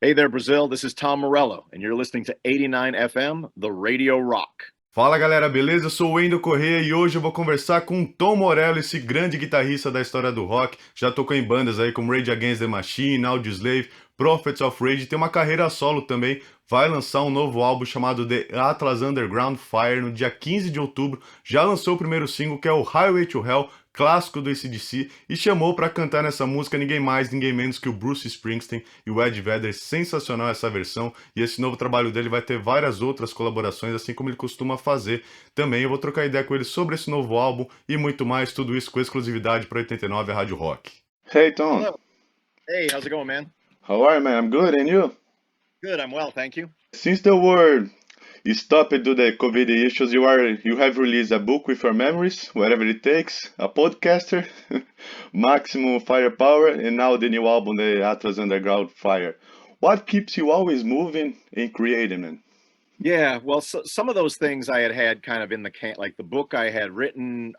Hey there, Brazil. This is Tom Morello, and you're listening to 89 FM, the Radio Rock. Fala galera, beleza? Eu sou o Wendell Correia e hoje eu vou conversar com Tom Morello, esse grande guitarrista da história do rock. Já tocou em bandas aí como Rage Against the Machine, Audioslave, Prophets of Rage, tem uma carreira solo também. Vai lançar um novo álbum chamado The Atlas Underground Fire no dia 15 de outubro. Já lançou o primeiro single, que é o Highway to Hell, clássico do AC/DC, e chamou para cantar nessa música ninguém mais, ninguém menos que o Bruce Springsteen e o Ed Vedder. Sensacional essa versão, e esse novo trabalho dele vai ter várias outras colaborações, assim como ele costuma fazer. Também eu vou trocar ideia com ele sobre esse novo álbum e muito mais, tudo isso com exclusividade para 89 a Rádio Rock. Hey Tom, Hello. Hey, how's it going, man? how are you, man? I'm good, and you? Good, I'm well, thank you. Since the world stopped due to the COVID issues, you have released a book with your memories, whatever it takes, a podcaster, maximum firepower, and now the new album, the Atlas Underground Fire. What keeps you always moving and creating, man? Yeah, well, some of those things I had kind of in the can, like the book I had written.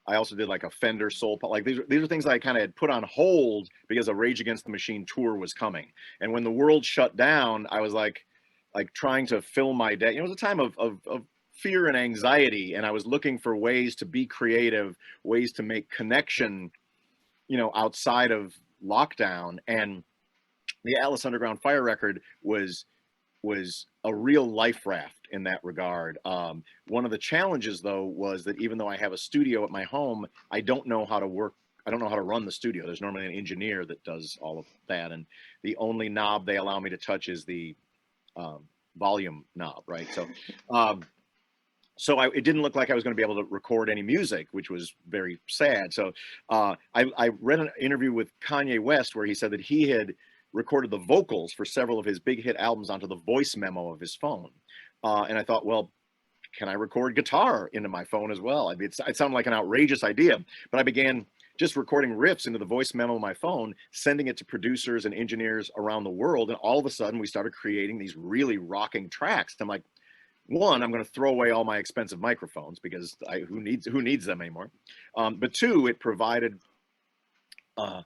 I also did like a Fender Soul, like these are things I kind of had put on hold because a Rage Against the Machine tour was coming, and when the world shut down, I was like trying to fill my day. It was a time of fear and anxiety, and I was looking for ways to be creative, ways to make connection, outside of lockdown. And the Atlas Underground Fire record was a real life raft in that regard. One of the challenges, though, was that even though I have a studio at my home, I don't know how to work. I don't know how to run the studio. There's normally an engineer that does all of that, and the only knob they allow me to touch is the volume knob, right? So it didn't look like I was going to be able to record any music, which was very sad. So I read an interview with Kanye West where he said that he had recorded the vocals for several of his big hit albums onto the voice memo of his phone. And I thought, well, can I record guitar into my phone as well? I mean, it sounded like an outrageous idea, but I began just recording riffs into the voice memo of my phone, sending it to producers and engineers around the world. And all of a sudden we started creating these really rocking tracks. I'm like, one, I'm going to throw away all my expensive microphones because who needs them anymore? But two, it provided a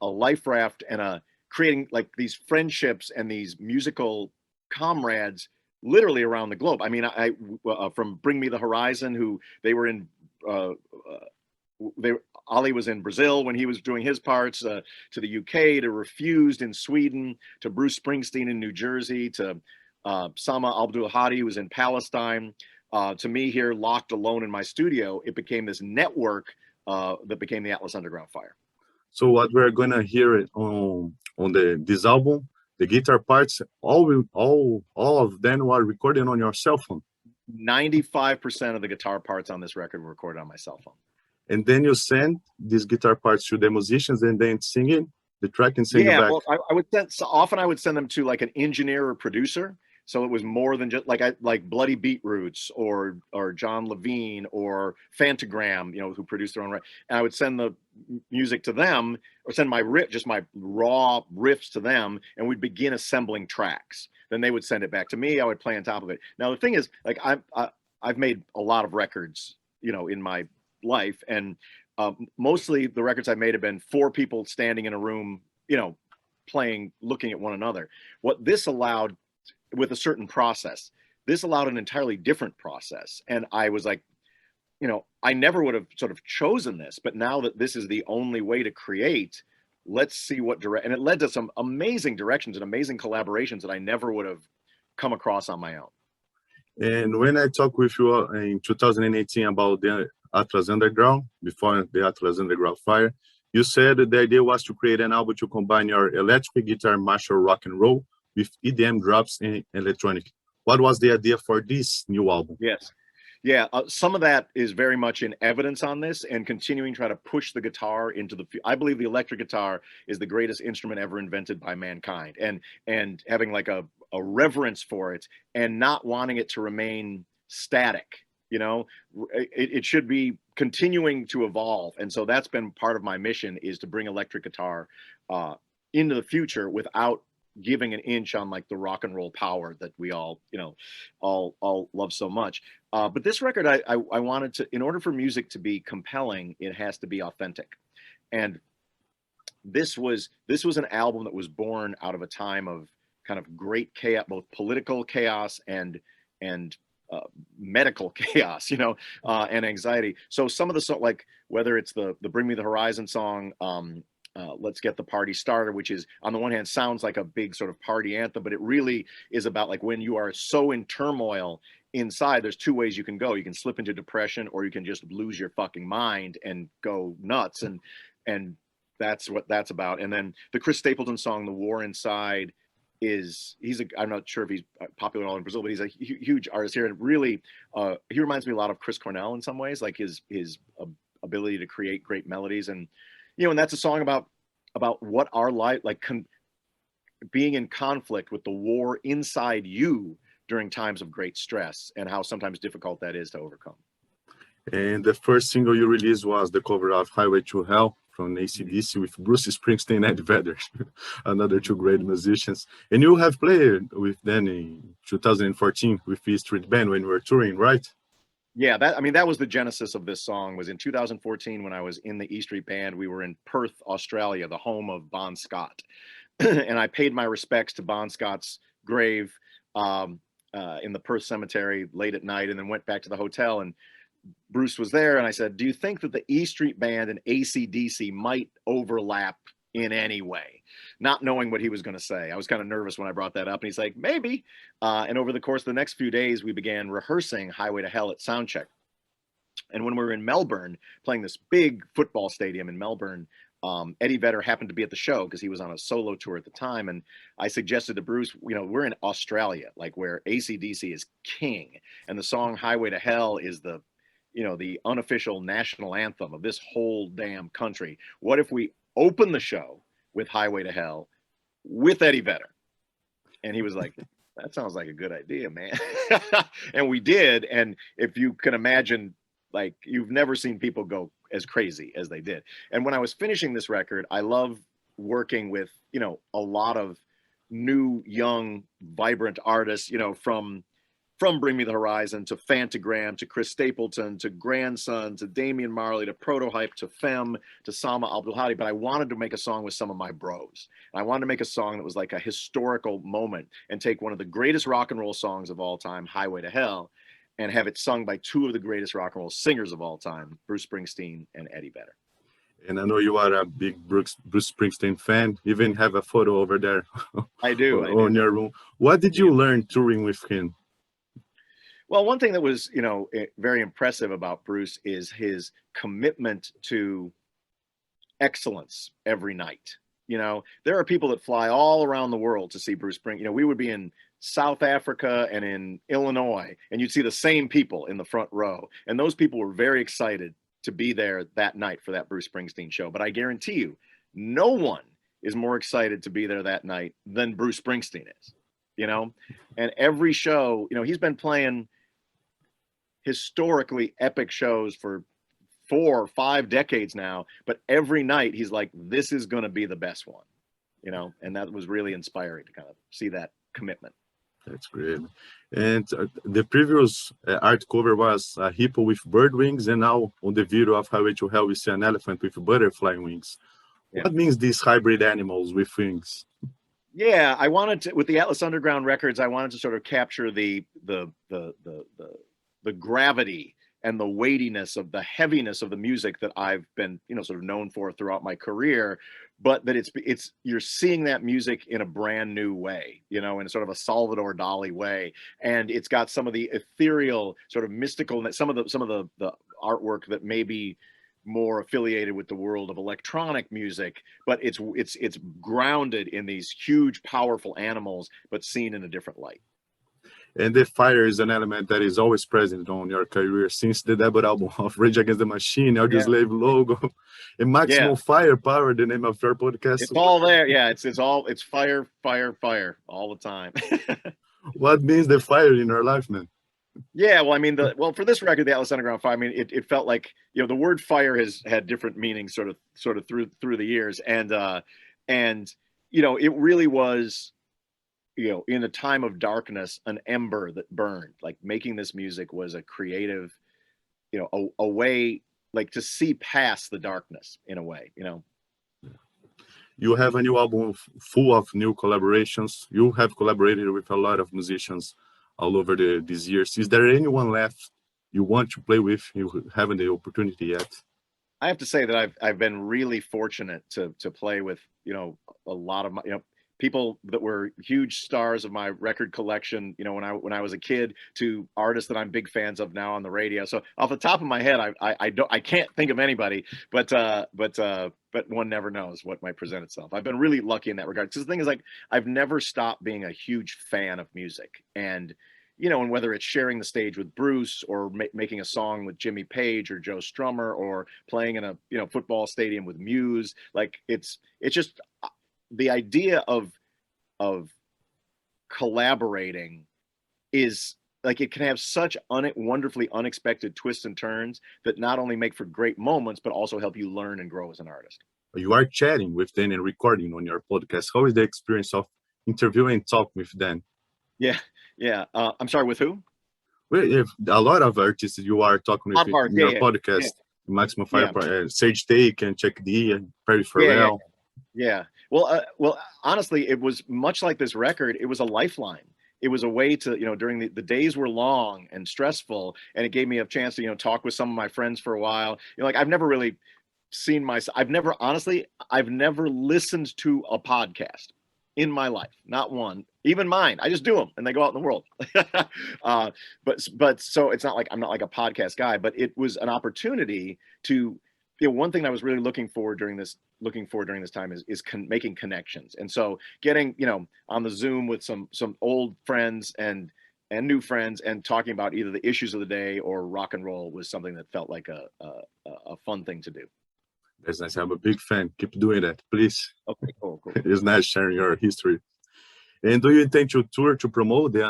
life raft and creating like these friendships and these musical comrades literally around the globe. I mean, I from Bring Me the Horizon, who they were in. Ali was in Brazil when he was doing his parts, to the UK, to Refused in Sweden, to Bruce Springsteen in New Jersey, to Sama Abdul Hadi, who was in Palestine, to me here locked alone in my studio. It became this network that became the Atlas Underground Fire. So what we're gonna hear it on this album, the guitar parts, all of them were recorded on your cell phone. 95% of the guitar parts on this record were recorded on my cell phone. And then you send these guitar parts to the musicians and then singing the track and sing it back. Well, I would send, so often I would send them to like an engineer or producer. So it was more than just like Bloody Beetroots or John Levine or Fantagram, who produced their own. And I would send the music to them, or send my just my raw riffs to them, and we'd begin assembling tracks. Then they would send it back to me. I would play on top of it. Now the thing is, like I've made a lot of records, in my life, and mostly the records I've made have been four people standing in a room, playing, looking at one another. What this allowed, with a certain process, this allowed an entirely different process. And I was like, I never would have sort of chosen this, but now that this is the only way to create, let's see what direct, and it led to some amazing directions and amazing collaborations that I never would have come across on my own. And when I talked with you in 2018 about the Atlas Underground, before the Atlas Underground Fire, you said that the idea was to create an album to combine your electric guitar, martial rock and roll, with EDM drops and electronic. What was the idea for this new album? Yes. Yeah, some of that is very much in evidence on this, and continuing to try to push the guitar into the. I believe the electric guitar is the greatest instrument ever invented by mankind, and having like a reverence for it, and not wanting it to remain static. It should be continuing to evolve, and so that's been part of my mission, is to bring electric guitar into the future without giving an inch on like the rock and roll power that we all love so much. But this record, I wanted to, in order for music to be compelling, it has to be authentic. And this was an album that was born out of a time of kind of great chaos, both political chaos and medical chaos, and anxiety. So some of the like whether it's the Bring Me the Horizon song, Let's Get the Party Started, which is on the one hand sounds like a big sort of party anthem, but it really is about like when you are so in turmoil inside, there's two ways you can go. You can slip into depression, or you can just lose your fucking mind and go nuts. And that's what that's about. And then the Chris Stapleton song, The War Inside, I'm not sure if he's popular all in Brazil, but he's a huge artist here. And really, he reminds me a lot of Chris Cornell in some ways, like his ability to create great melodies. And, and that's a song about what our life, like being in conflict with the war inside you during times of great stress, and how sometimes difficult that is to overcome. And the first single you released was the cover of Highway to Hell from AC/DC with Bruce Springsteen and Eddie Vedder, another two great musicians. And you have played with them in 2014 with the Street Band when you were touring, right? Yeah, that was the genesis of this song. Was in 2014 when I was in the E Street Band. We were in Perth, Australia, the home of Bon Scott, and I paid my respects to Bon Scott's grave in the Perth cemetery late at night, and then went back to the hotel, and Bruce was there, and I said, do you think that the E Street Band and AC/DC might overlap in any way? Not knowing what he was going to say. I was kind of nervous when I brought that up, and he's like, maybe. And over the course of the next few days, we began rehearsing Highway to Hell at soundcheck. And when we were in Melbourne, playing this big football stadium in Melbourne, Eddie Vedder happened to be at the show because he was on a solo tour at the time. And I suggested to Bruce, we're in Australia, like where AC/DC is king. And the song Highway to Hell is the unofficial national anthem of this whole damn country. What if we open the show with Highway to Hell with Eddie Vedder? And he was like, that sounds like a good idea, man. And we did. And if you can imagine, like, you've never seen people go as crazy as they did. And when I was finishing this record, I love working with, a lot of new, young, vibrant artists, from Bring Me the Horizon to Fantagram to Chris Stapleton to Grandson to Damian Marley to Prototype to Femme to Salma Abdulhadi. But I wanted to make a song with some of my bros. And I wanted to make a song that was like a historical moment and take one of the greatest rock and roll songs of all time, Highway to Hell, and have it sung by two of the greatest rock and roll singers of all time, Bruce Springsteen and Eddie Vedder. And I know you are a big Bruce Springsteen fan. You even have a photo over there. I do. On your room. What did you learn touring with him? Well, one thing that was, very impressive about Bruce is his commitment to excellence every night. There are people that fly all around the world to see Bruce Springsteen. We would be in South Africa and in Illinois, and you'd see the same people in the front row. And those people were very excited to be there that night for that Bruce Springsteen show. But I guarantee you, no one is more excited to be there that night than Bruce Springsteen is, And every show, he's been playing historically epic shows for 4 or 5 decades now, but every night he's like, this is going to be the best one, and that was really inspiring to kind of see that commitment. That's great. And the previous art cover was a hippo with bird wings, and now on the video of Highway to Hell we see an elephant with butterfly wings. Yeah. What means these hybrid animals with wings? Yeah, I wanted to, with the Atlas Underground records, I wanted to sort of capture the gravity and the weightiness of the heaviness of the music that I've been, sort of known for throughout my career, but that it's you're seeing that music in a brand new way, in sort of a Salvador Dali way, and it's got some of the ethereal, sort of mystical, some of the artwork that may be more affiliated with the world of electronic music, but it's grounded in these huge, powerful animals, but seen in a different light. And the fire is an element that is always present on your career since the debut album of Rage Against the Machine, Audioslave logo, and Maximum Firepower, the name of your podcast. It's all there. Yeah, it's fire, fire, fire all the time. What means the fire in your life, man? Yeah, well, for this record, the Atlas Underground Fire, it felt like, the word fire has had different meanings sort of through the years, and it really was, in a time of darkness, an ember that burned. Like, making this music was a creative, a way, like, to see past the darkness in a way, You have a new album full of new collaborations. You have collaborated with a lot of musicians all over these years. Is there anyone left you want to play with? You haven't the opportunity yet. I have to say that I've been really fortunate to play with, a lot of my, people that were huge stars of my record collection, when I was a kid, to artists that I'm big fans of now on the radio. So off the top of my head, I can't think of anybody, but one never knows what might present itself. I've been really lucky in that regard. Because the thing is, like, I've never stopped being a huge fan of music, and and whether it's sharing the stage with Bruce, or making a song with Jimmy Page or Joe Strummer, or playing in a football stadium with Muse, like it's just the idea of collaborating is like, it can have such wonderfully unexpected twists and turns that not only make for great moments, but also help you learn and grow as an artist. You are chatting with Dan and recording on your podcast. How is the experience of interviewing and talk with Dan? Yeah. I'm sorry, with who? Well, if a lot of artists you are talking with in your podcast, Maximum Fire, Sage Take and Check D and Perry Farrell. Yeah. Well, honestly, it was much like this record. It was a lifeline. It was a way to, during the days were long and stressful, and it gave me a chance to, talk with some of my friends for a while. Like, I've never really I've never listened to a podcast in my life, not one, even mine. I just do them and they go out in the world. But so it's not like I'm not like a podcast guy, but it was an opportunity to, one thing I was really looking for during this time is making connections. And so getting, on the Zoom with some old friends and new friends, and talking about either the issues of the day or rock and roll, was something that felt like a fun thing to do. That's nice. I'm a big fan. Keep doing that, please. Okay, cool. It's nice sharing your history. And do you intend to tour to promote the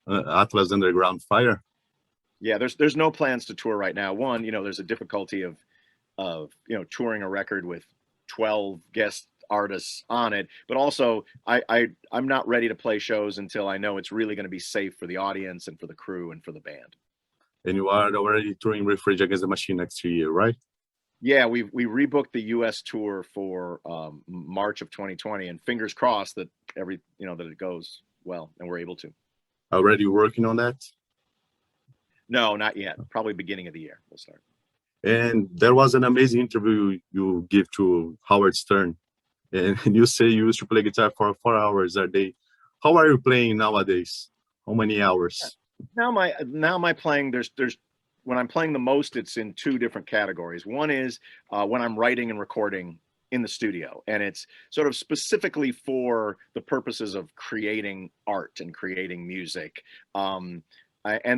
Atlas Underground Fire? Yeah, there's no plans to tour right now. One, there's a difficulty of touring a record with 12 guest artists on it, but also I'm not ready to play shows until I know it's really going to be safe for the audience and for the crew and for the band. And you are already touring with Rage Against the Machine next year, right? Yeah, we rebooked the U.S. tour for March of 2020, and fingers crossed that that it goes well and we're able to. Already working on that? No, not yet. Probably beginning of the year we'll start. And there was an amazing interview you give to Howard Stern, and you say you used to play guitar for 4 hours a day. How are you playing nowadays? How many hours? Now my playing, there's when I'm playing the most, it's in two different categories. One is when I'm writing and recording in the studio, and it's sort of specifically for the purposes of creating art and creating music. And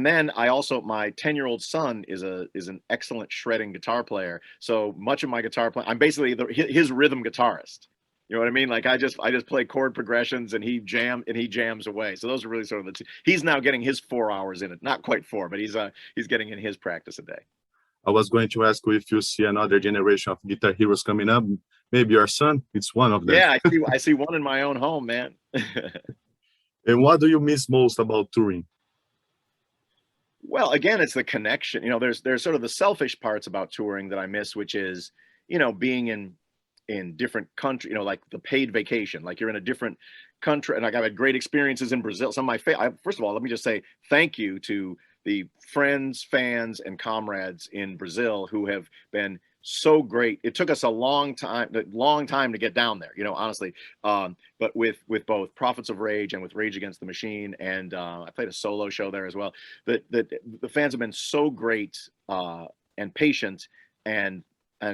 then I also, my 10-year-old son is an excellent shredding guitar player. So much of my guitar playing, I'm basically his rhythm guitarist. You know what I mean? Like, I just play chord progressions, and he jams away. So those are really sort of the two. He's now getting his 4 hours in it. Not quite 4, but he's getting in his practice a day. I was going to ask you if you see another generation of guitar heroes coming up. Maybe your son, it's one of them. Yeah, I see one in my own home, man. And what do you miss most about touring? Well, again, it's the connection. There's sort of the selfish parts about touring that I miss, which is, being in different countries, like the paid vacation, like you're in a different country. And I've had great experiences in Brazil. Some of my first of all, let me just say thank you to the friends, fans, and comrades in Brazil who have been so great. It took us a long time to get down there, honestly. But with both Prophets of Rage and with Rage Against the Machine, and I played a solo show there as well. That the fans have been so great and patient, and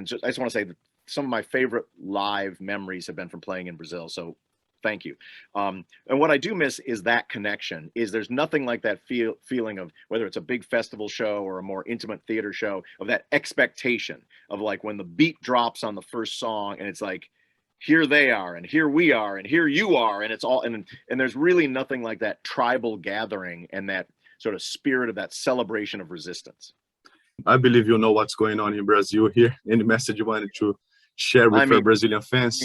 just, I just want to say that some of my favorite live memories have been from playing in Brazil. So thank you. And what I do miss is that connection. There's nothing like that feeling of, whether it's a big festival show or a more intimate theater show, of that expectation of, like, when the beat drops on the first song and it's like, here they are, and here we are, and here you are, and it's all, and there's really nothing like that tribal gathering and that sort of spirit of that celebration of resistance. I believe you know what's going on in Brazil here. Any message you wanted to share with your Brazilian fans?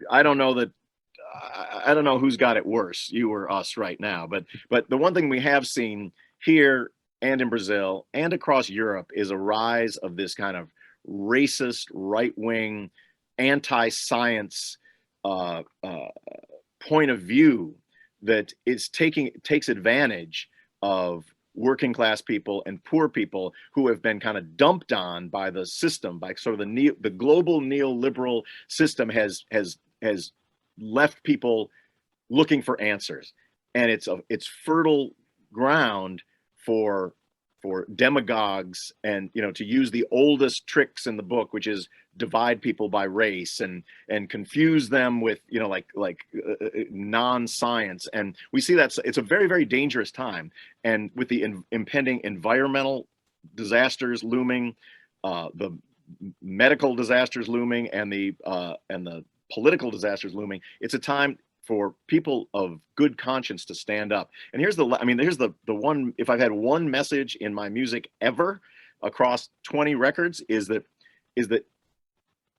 I don't know who's got it worse, you or us right now, but the one thing we have seen here and in Brazil and across Europe is a rise of this kind of racist, right-wing, anti-science point of view that takes advantage of working class people and poor people who have been kind of dumped on by the system, by sort of the global neoliberal system has left people looking for answers, and it's fertile ground for demagogues, and to use the oldest tricks in the book, which is divide people by race and confuse them with non-science. And we see that it's a very, very dangerous time, and with the impending environmental disasters looming, the medical disasters looming, and the political disasters looming, it's a time for people of good conscience to stand up. And here's the one, if I've had one message in my music ever across 20 records, is that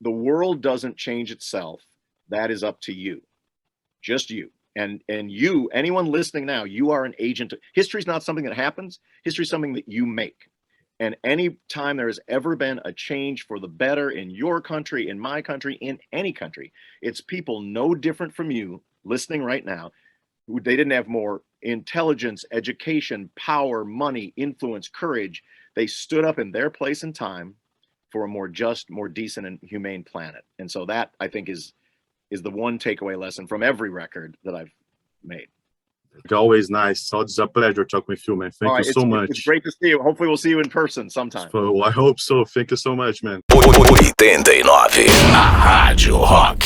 the world doesn't change itself. That is up to you, just you. And you, anyone listening now, you are an agent. History is not something that happens. History is something that you make. And any time there has ever been a change for the better in your country, in my country, in any country, it's people no different from you listening right now. They didn't have more intelligence, education, power, money, influence, courage. They stood up in their place and time for a more just, more decent, and humane planet. And so that, I think, is the one takeaway lesson from every record that I've made. Always nice. Always a pleasure talking with you, man. Thank you so much. It's great to see you. Hopefully we'll see you in person sometime. So, I hope so. Thank you so much, man. 89, a Rádio Rock.